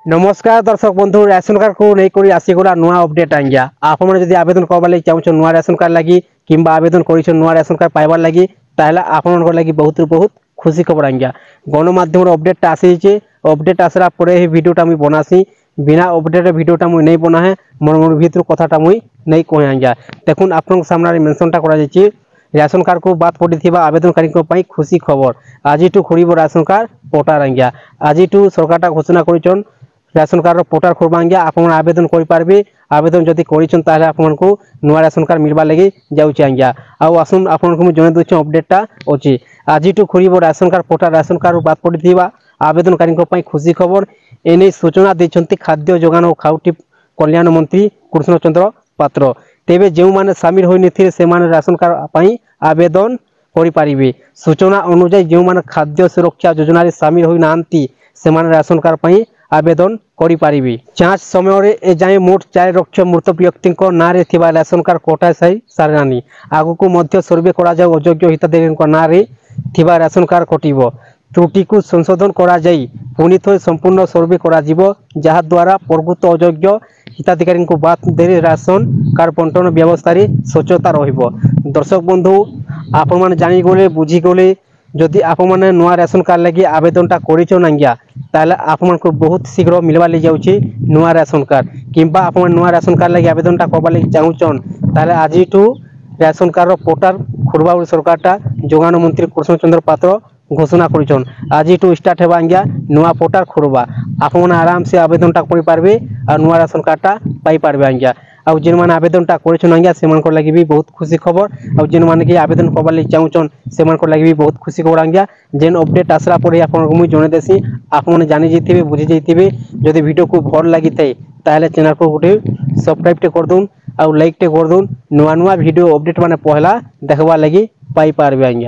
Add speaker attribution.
Speaker 1: नमस्कार दर्शक बंधु राशन कार्ड को नहीं आसीगला नुआ अपडेट आज्ञा आप आवेदन करवार लगी चाहूँ नुआ राशन कार्ड लगी कि आवेदन कर नुआ राशन कार्ड पाइबार लगी ताहले आपन लगी बहुत बहुत खुशी खबर आज्ञा गणमाध्यम अपडेट आसी अपडेट आसरा पर भिडियोटा मुझे बनासी बिना अपडेट भिडियोटा मुझे नहीं बना है मोर भर कथाटा मुझे नहीं कहे आज्ञा देखुन आप सामने मेनसनटा कर राशन कार्ड को बात पड़ी आवेदनकारी खुशी खबर आज खुल राशन कार्ड पोर्टाल आज्ञा आज सरकार घोषणा कर राशन कार्ड पोर्टाल खोलवा आज्ञा आप आवेदन करें आवेदन जदि कर आपको नुआ राशन कार्ड मिलवा लगी जाऊँचे आज्ञा आसन आपको जन दूसरे अपडेटा अच्छी आज खुल ration card portal ration card बात पड़ी आवेदनकारी खुशी खबर एने सूचना देते खाद्य जोगान और खाउटी कल्याण मंत्री कृष्ण चंद्र पात्र तेबे जो मैंने सामिल होने से राशन कार्ड आवेदन करें सूचना अनुजाई जो मैंने खाद्य सुरक्षा योजन सामिल होना से राशन कार्ड आवेदन करें जांच समय एजाए मोट 4 लक्ष मृत व्यक्ति ना राशन कार्ड कटा सारे आग को सर्वे कर अयोग्य हिताधिकारी ना राशन कार्ड कटो त्रुटि को संशोधन कर पुणी थे संपूर्ण सर्वे करा प्रभुत अयोग्य हिताधिकारी को बात दे राशन कार्ड बंटन व्यवस्था स्वच्छता दर्शक बंधु आप जानीगले बुझीगले जदि आप नुआ राशन कार्ड लगी आवेदनटा करिया ताले आप बहुत शीघ्र मिलवा ले जाऊँगी नुआ राशन कार्ड कि आप नुआ राशन कार्ड लगी आवेदनटा करवा लगी चाहून ताले आज राशन कार्ड पोर्टाल खोलवा सरकार जोगान मंत्री कृष्ण चंद्र पात्र घोषणा कर आज स्टार्ट है आज्ञा नुआ पोर्टाल खोलवा आप आराम से आवेदनटा करें और नुआ राशन कार्डटा पाइपर आज्ञा आउ जेन मैंने आवेदनटा करेंगे से लगी भी बहुत खुशी खबर और जेन मैंने आवेदन करवा लगी चाहून से लगी भी बहुत खुशी खबर आज्ञा जेन अपडेट आसला पर आपको जन देसी आप जानी जाइए बुझी जाइए जदि वीडियो को भल लगी थाए ताहले चैनल को गोटे सब्सक्राइब कर दून और लाइक कर दून नुआ नुआ वीडियो अपडेट मैंने पहला देखवा लगी पाइपर आज्ञा।